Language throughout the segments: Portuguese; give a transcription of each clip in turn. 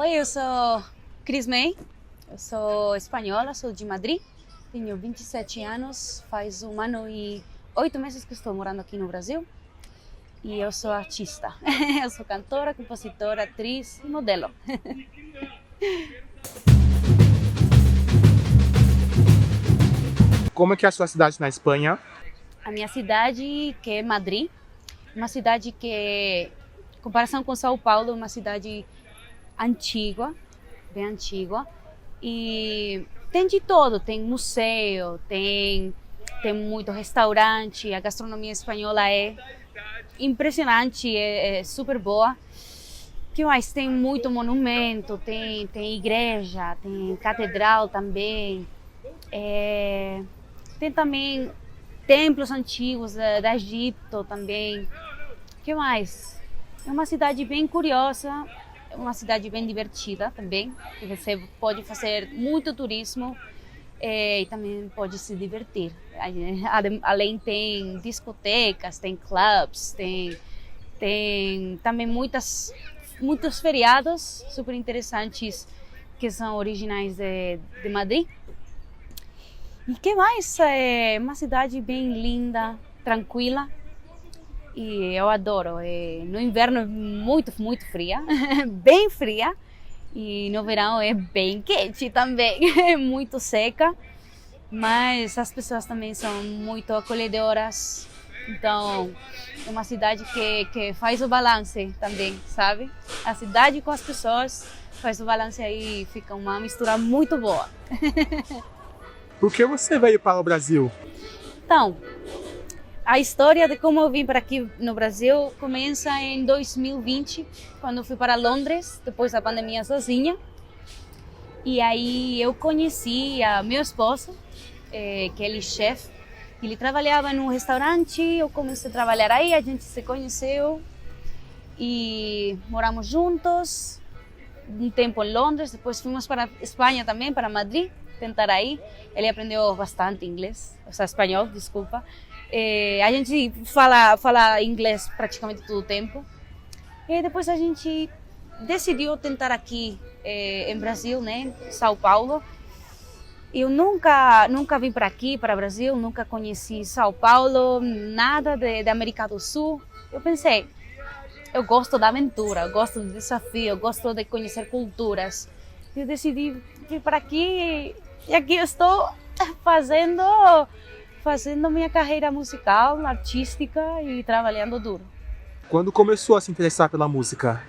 Oi, eu sou Cris May, eu sou espanhola, sou de Madrid, tenho 27 anos, faz 1 ano e 8 meses que estou morando aqui no Brasil e eu sou artista. Eu sou cantora, compositora, atriz e modelo. Como é que é a sua cidade na Espanha? A minha cidade, que é Madrid, uma cidade que, em comparação com São Paulo, é uma cidade antiga, bem antiga, e tem de todo, tem museu, tem muito restaurante, a gastronomia espanhola é impressionante, é super boa. Que mais? Tem muito monumento, tem igreja, tem catedral também, tem também templos antigos da Egito também. Que mais? É uma cidade bem curiosa, é uma cidade bem divertida também, que você pode fazer muito turismo e também pode se divertir. Além tem discotecas, tem clubs, tem também muitos feriados super interessantes que são originais de Madrid. E que mais? É uma cidade bem linda, tranquila. E eu adoro. No inverno é muito, muito fria, bem fria. E no verão é bem quente também, é muito seca. Mas as pessoas também são muito acolhedoras. Então, é uma cidade que faz o balance também, sabe? A cidade com as pessoas faz o balance aí e fica uma mistura muito boa. Por que você veio para o Brasil? Então, a história de como eu vim para aqui no Brasil começa em 2020, quando eu fui para Londres, depois da pandemia sozinha. E aí eu conheci meu esposo, que ele é chefe. Ele trabalhava num restaurante, eu comecei a trabalhar aí, a gente se conheceu e moramos juntos um tempo em Londres, depois fomos para Espanha também, para Madrid, tentar aí. Ele aprendeu bastante inglês, ou seja, espanhol, desculpa. A gente fala inglês praticamente todo o tempo. E depois a gente decidiu tentar aqui em Brasil, né, São Paulo. Eu nunca vim para aqui, para o Brasil, nunca conheci São Paulo, nada da América do Sul. Eu pensei, eu gosto da aventura, eu gosto do desafio, eu gosto de conhecer culturas. Eu decidi vir para aqui e aqui eu estou fazendo minha carreira musical, artística e trabalhando duro. Quando começou a se interessar pela música?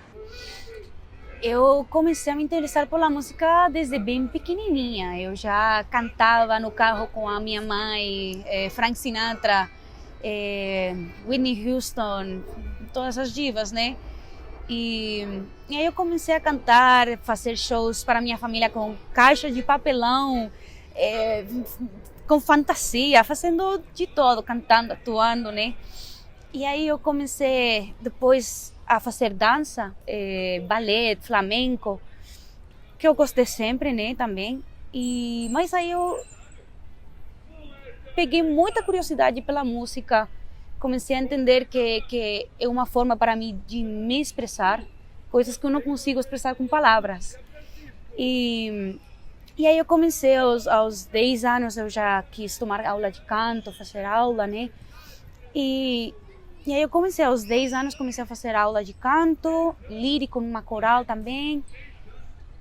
Eu comecei a me interessar pela música desde bem pequenininha. Eu já cantava no carro com a minha mãe, Frank Sinatra, Whitney Houston, todas as divas, né? E aí eu comecei a cantar, fazer shows para minha família com caixa de papelão, com fantasia, fazendo de todo, cantando, atuando, né? E aí eu comecei depois a fazer dança, balé, flamenco, que eu gostei sempre, né, também. Mas aí eu peguei muita curiosidade pela música, comecei a entender que é uma forma para mim de me expressar, coisas que eu não consigo expressar com palavras. E aí eu comecei, aos 10 anos, eu já quis tomar aula de canto, fazer aula, né? E aí eu comecei, aos 10 anos, comecei a fazer aula de canto, lírico numa coral também.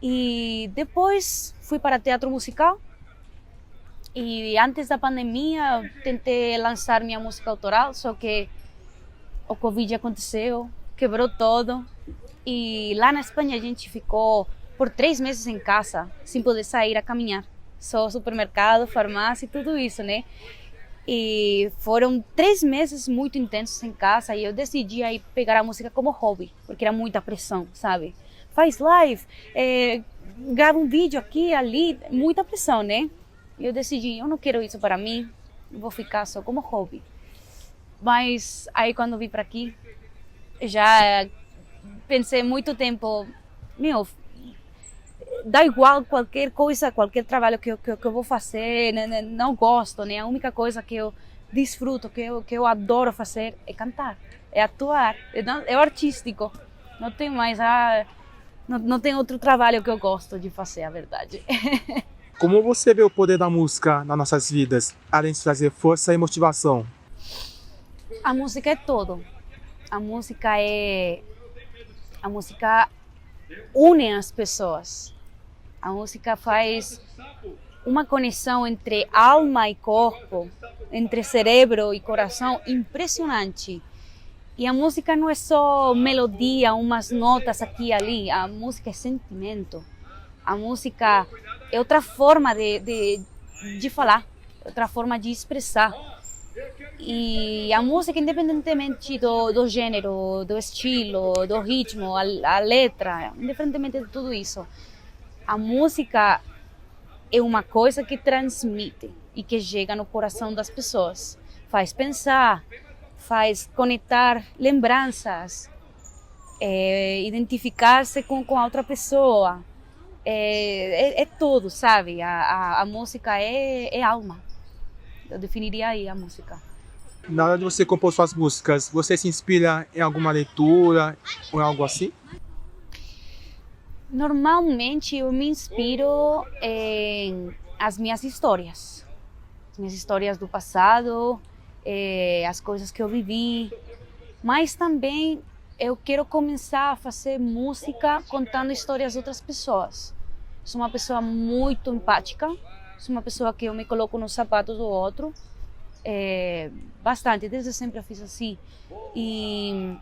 E depois fui para teatro musical. E antes da pandemia, eu tentei lançar minha música autoral, só que o Covid aconteceu, quebrou todo. E lá na Espanha a gente ficou por 3 meses em casa, sem poder sair a caminhar. Só supermercado, farmácia e tudo isso, né? E foram 3 meses muito intensos em casa e eu decidi aí pegar a música como hobby, porque era muita pressão, sabe? Faz live, grava um vídeo aqui, ali, muita pressão, né? E eu decidi, eu não quero isso para mim, vou ficar só como hobby. Mas aí quando vim para aqui, já pensei muito tempo, meu, dá igual qualquer coisa, qualquer trabalho que eu vou fazer, não gosto, né? A única coisa que eu desfruto, que eu adoro fazer é cantar, é atuar, é o artístico. Não tem mais Não tem outro trabalho que eu gosto de fazer, a verdade. Como você vê o poder da música nas nossas vidas, além de trazer força e motivação? A música é tudo. A música une as pessoas. A música faz uma conexão entre alma e corpo, entre cérebro e coração impressionante. E a música não é só melodia, umas notas aqui e ali. A música é sentimento. A música é outra forma de falar, outra forma de expressar. E a música, independentemente do gênero, do estilo, do ritmo, a letra, independentemente de tudo isso, a música é uma coisa que transmite e que chega no coração das pessoas. Faz pensar, faz conectar lembranças, identificar-se com a outra pessoa. É tudo, sabe? A música é alma. Eu definiria aí a música. Na hora de você compor suas músicas, você se inspira em alguma leitura ou em algo assim? Normalmente eu me inspiro em as minhas histórias do passado, as coisas que eu vivi, mas também eu quero começar a fazer música contando histórias de outras pessoas. Sou uma pessoa muito empática, sou uma pessoa que eu me coloco nos sapatos do outro, bastante, desde sempre eu fiz assim. E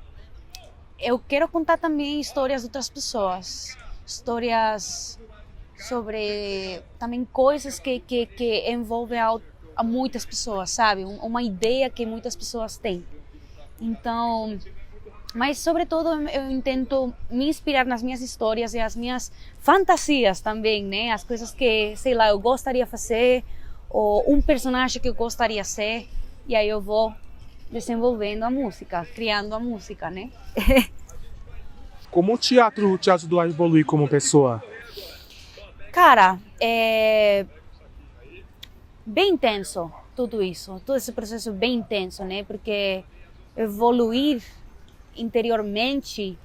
eu quero contar também histórias de outras pessoas, histórias sobre também coisas que envolvem a muitas pessoas, sabe? Uma ideia que muitas pessoas têm. Então, mas sobretudo eu tento me inspirar nas minhas histórias e as minhas fantasias também, né? As coisas que, sei lá, eu gostaria de fazer, ou um personagem que eu gostaria de ser, e aí eu vou desenvolvendo a música, criando a música, né? Como o teatro te ajudou a evoluir como pessoa? Cara, é bem intenso tudo isso, todo esse processo bem intenso, né? Porque evoluir interiormente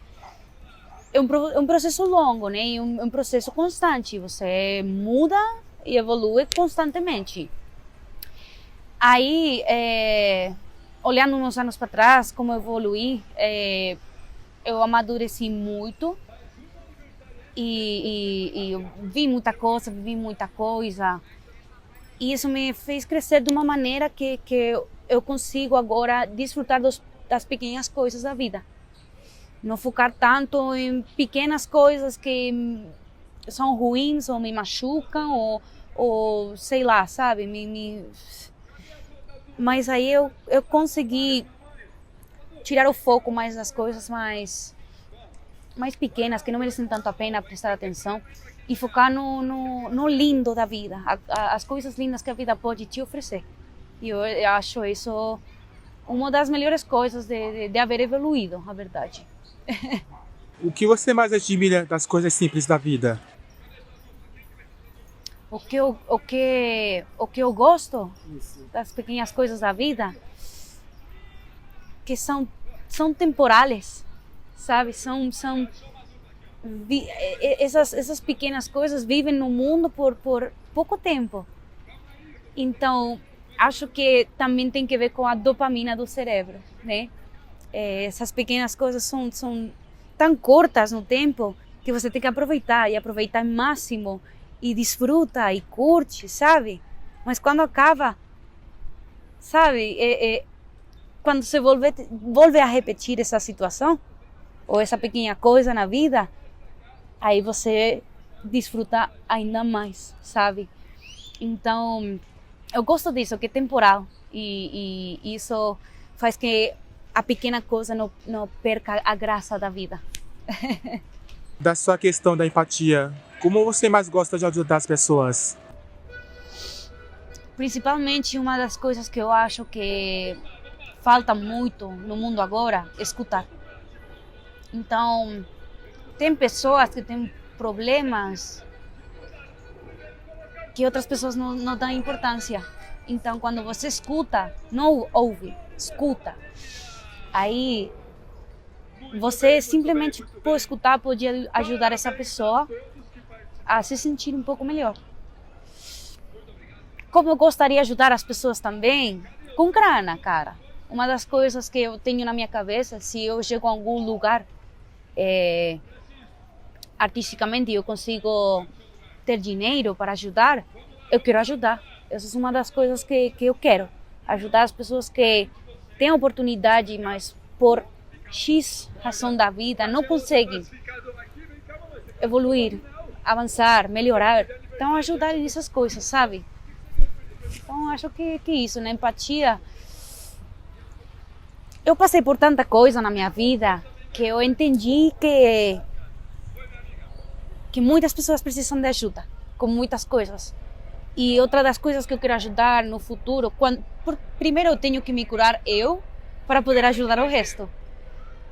é um processo longo, né? E um processo constante. Você muda e evolui constantemente. Aí, olhando uns anos para trás, como eu evoluí, eu amadureci muito e eu vi muita coisa, vivi muita coisa. E isso me fez crescer de uma maneira que eu consigo agora desfrutar das pequenas coisas da vida. Não focar tanto em pequenas coisas que são ruins ou me machucam ou sei lá, sabe? Mas aí eu consegui tirar o foco mais das coisas mais pequenas, que não merecem tanto a pena prestar atenção, e focar no lindo da vida, as coisas lindas que a vida pode te oferecer. E eu acho isso uma das melhores coisas de haver evoluído, a verdade. O que você mais admira das coisas simples da vida? O que eu gosto das pequenas coisas da vida, que são temporais, sabe? Essas pequenas coisas vivem no mundo por pouco tempo. Então, acho que também tem que ver com a dopamina do cérebro, né? Essas pequenas coisas são tão curtas no tempo que você tem que aproveitar ao máximo e desfruta e curte, sabe? Mas quando acaba, sabe? Quando você volve a repetir essa situação ou essa pequena coisa na vida, aí você desfruta ainda mais, sabe? Então, eu gosto disso, que é temporal e isso faz que a pequena coisa não perca a graça da vida. Da sua questão da empatia, como você mais gosta de ajudar as pessoas? Principalmente uma das coisas que eu acho que falta muito no mundo agora é escutar. Então, tem pessoas que têm problemas que outras pessoas não dão importância. Então, quando você escuta, não ouve, escuta, aí você simplesmente por escutar pode ajudar essa pessoa a se sentir um pouco melhor. Como eu gostaria de ajudar as pessoas também, com grana, cara. Uma das coisas que eu tenho na minha cabeça, se eu chego a algum lugar artisticamente eu consigo ter dinheiro para ajudar, eu quero ajudar. Essa é uma das coisas que eu quero. Ajudar as pessoas que têm oportunidade, mas por X razão da vida não conseguem evoluir, avançar, melhorar. Então ajudar nessas coisas, sabe? Então acho que isso, na empatia. Eu passei por tanta coisa na minha vida que eu entendi que muitas pessoas precisam de ajuda com muitas coisas. E outra das coisas que eu quero ajudar no futuro, primeiro eu tenho que me curar eu para poder ajudar o resto.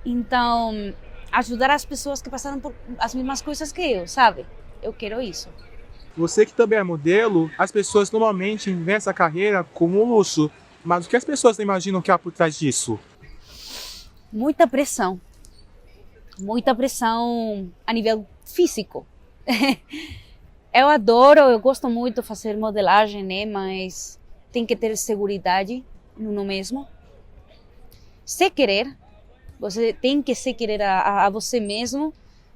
Então, ajudar as pessoas que passaram por as mesmas coisas que eu, sabe? Eu quero isso. Você que também é modelo, as pessoas normalmente veem essa carreira como um luxo. Mas o que as pessoas não imaginam que há por trás disso? Muita pressão a nível físico. Eu adoro, eu gosto muito de fazer modelagem, né? Mas tem que ter segurança no mesmo. Se querer, você tem que se querer a você mesmo,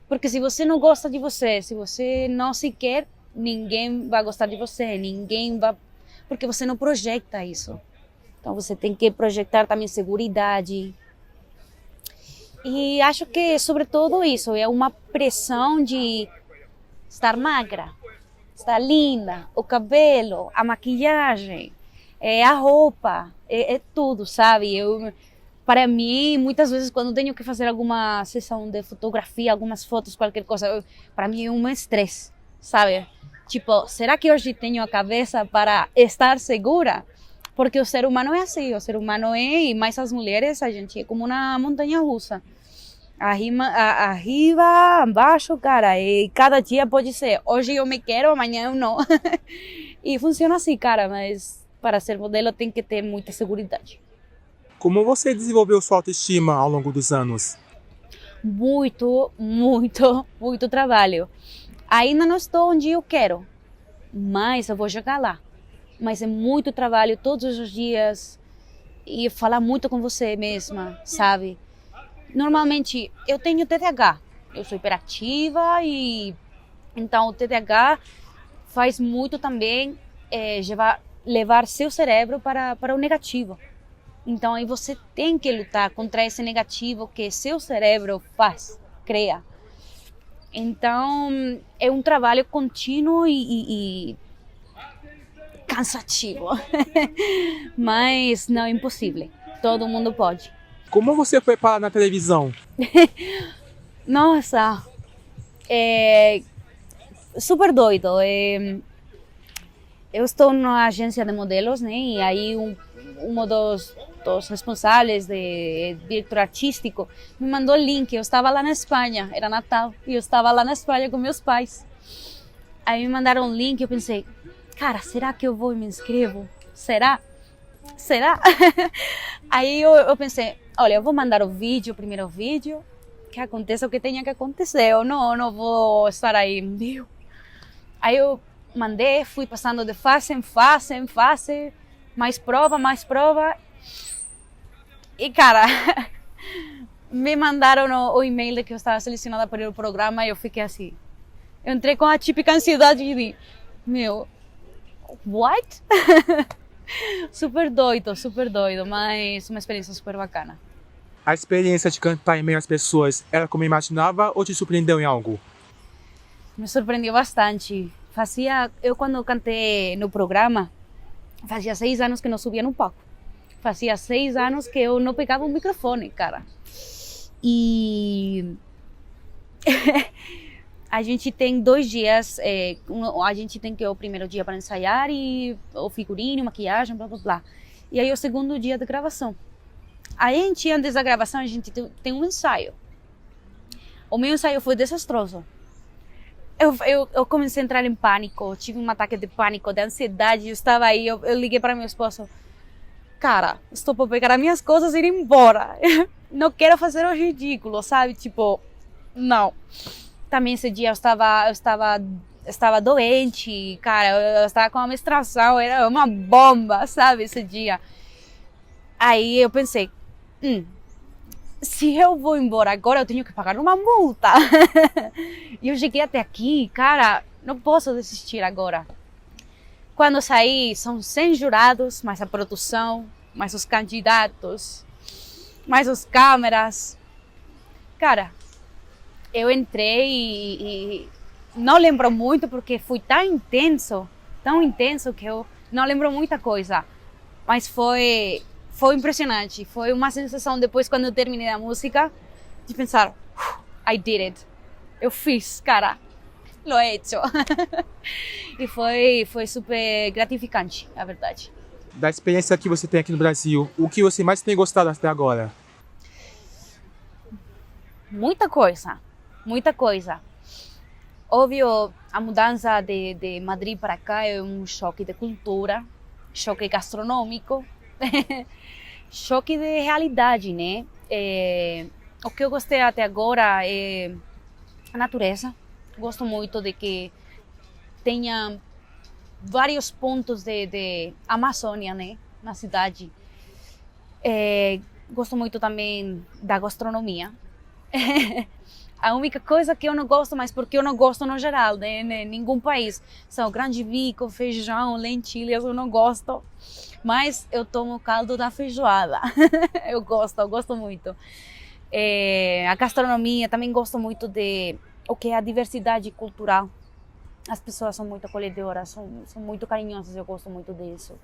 porque se você não gosta de você, se você não se quer, ninguém vai gostar de você, porque você não projeta isso. Então você tem que projetar também segurança. E acho que, sobretudo, isso é uma pressão de estar magra, estar linda, o cabelo, a maquiagem, a roupa, é tudo, sabe? Para mim, muitas vezes, quando tenho que fazer alguma sessão de fotografia, algumas fotos, qualquer coisa, para mim é um estresse, sabe? Tipo, será que hoje tenho a cabeça para estar segura? Porque o ser humano é assim, o ser humano e mais as mulheres, a gente é como uma montanha russa. Arriba, embaixo, cara, e cada dia pode ser, hoje eu me quero, amanhã eu não. E funciona assim, cara, mas para ser modelo tem que ter muita segurança. Como você desenvolveu sua autoestima ao longo dos anos? Muito trabalho. Ainda não estou onde eu quero, mas eu vou chegar lá. Mas é muito trabalho todos os dias e falar muito com você mesma, sabe? Normalmente eu tenho TDAH, eu sou hiperativa e então o TDAH faz muito também levar seu cérebro para o negativo. Então aí você tem que lutar contra esse negativo que seu cérebro cria. Então é um trabalho contínuo e cansativo, mas não é impossível, todo mundo pode. Como você foi parar na televisão? Nossa, super doido. Eu estou numa agência de modelos, né? E aí um dos responsáveis, diretor artístico, me mandou o link. Eu estava lá na Espanha, era Natal, e eu estava lá na Espanha com meus pais. Aí me mandaram um link e eu pensei, cara, será que eu vou e me inscrevo? Será? Aí eu pensei, olha, eu vou mandar o primeiro vídeo, que aconteça o que tenha que acontecer, eu não vou estar aí, meu. Aí eu mandei, fui passando de fase em fase, mais prova, e cara, me mandaram o e-mail de que eu estava selecionada para o programa e eu fiquei assim, eu entrei com a típica ansiedade de, meu, what? Super doido, mas uma experiência super bacana. A experiência de cantar em meio às pessoas era como imaginava ou te surpreendeu em algo? Me surpreendeu bastante. Eu quando cantei no programa, fazia 6 anos que não subia no palco. Fazia 6 anos que eu não pegava o microfone, cara. E a gente tem 2 dias, a gente tem que ir o primeiro dia para ensaiar e o figurino, maquiagem, blá blá blá. E aí o segundo dia de gravação. Aí antes da gravação a gente tem um ensaio. O meu ensaio foi desastroso. Eu comecei a entrar em pânico, tive um ataque de pânico, de ansiedade, eu estava aí, eu liguei para meu esposo. Cara, estou para pegar as minhas coisas e ir embora. não quero fazer o ridículo, sabe? Tipo, não. Também esse dia eu estava doente, cara, eu estava com uma menstruação, era uma bomba, sabe, esse dia. Aí eu pensei, se eu vou embora agora, eu tenho que pagar uma multa. E eu cheguei até aqui, cara, não posso desistir agora. Quando eu saí, são 100 jurados, mais a produção, mais os candidatos, mais as câmeras. Cara, eu entrei e não lembro muito porque foi tão intenso que eu não lembro muita coisa. Mas foi impressionante. Foi uma sensação depois, quando eu terminei a música, de pensar, I did it. Eu fiz, cara. Lo he hecho. E foi super gratificante, a verdade. Da experiência que você tem aqui no Brasil, o que você mais tem gostado até agora? Muita coisa, muita coisa. Óbvio, a mudança de Madrid para cá é um choque de cultura, choque gastronômico, choque de realidade, né? O que eu gostei até agora é a natureza. Gosto muito de que tenha vários pontos de Amazônia, né, na cidade. Gosto muito também da gastronomia. A única coisa que eu não gosto, mas porque eu não gosto no geral, né, em nenhum país, são grande bico, feijão, lentilhas, eu não gosto. Mas eu tomo caldo da feijoada. Eu gosto muito. A gastronomia, também gosto muito de o que é a diversidade cultural. As pessoas são muito acolhedoras, são muito carinhosas, eu gosto muito disso.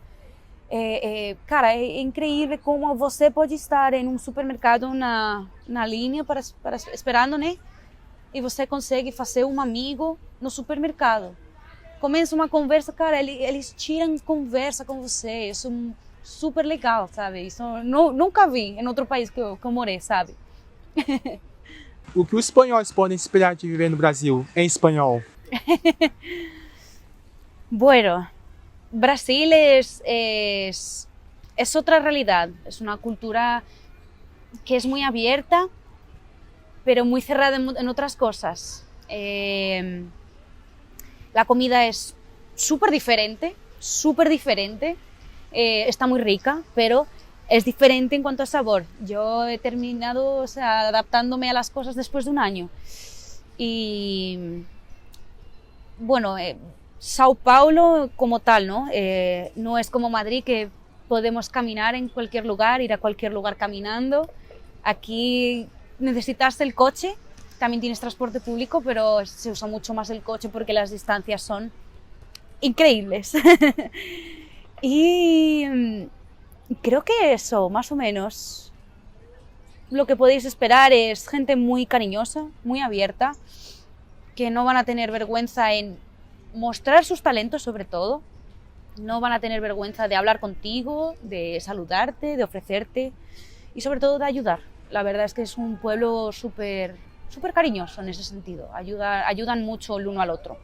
Cara, é incrível como você pode estar em um supermercado na linha esperando, né? E você consegue fazer um amigo no supermercado. Começa uma conversa, cara, eles tiram conversa com você, isso é super legal, sabe? Isso nunca vi em outro país que eu morei, sabe? O que os espanhóis podem esperar de viver no Brasil em espanhol? Bueno, Brasil es otra realidad, es una cultura que es muy abierta, pero muy cerrada en otras cosas. La comida es súper diferente, está muy rica, pero es diferente en cuanto a sabor. Yo he terminado, o sea, adaptándome a las cosas después de un año. Y bueno, Sao Paulo como tal, ¿no? No es como Madrid, que podemos caminar en cualquier lugar, ir a cualquier lugar caminando. Aquí necesitas el coche, también tienes transporte público, pero se usa mucho más el coche porque las distancias son increíbles. Y creo que eso, más o menos. Lo que podéis esperar es gente muy cariñosa, muy abierta, que no van a tener vergüenza en mostrar sus talentos, sobre todo. No van a tener vergüenza de hablar contigo, de saludarte, de ofrecerte y sobre todo de ayudar. La verdad es que es un pueblo súper cariñoso en ese sentido. Ayudan mucho el uno al otro.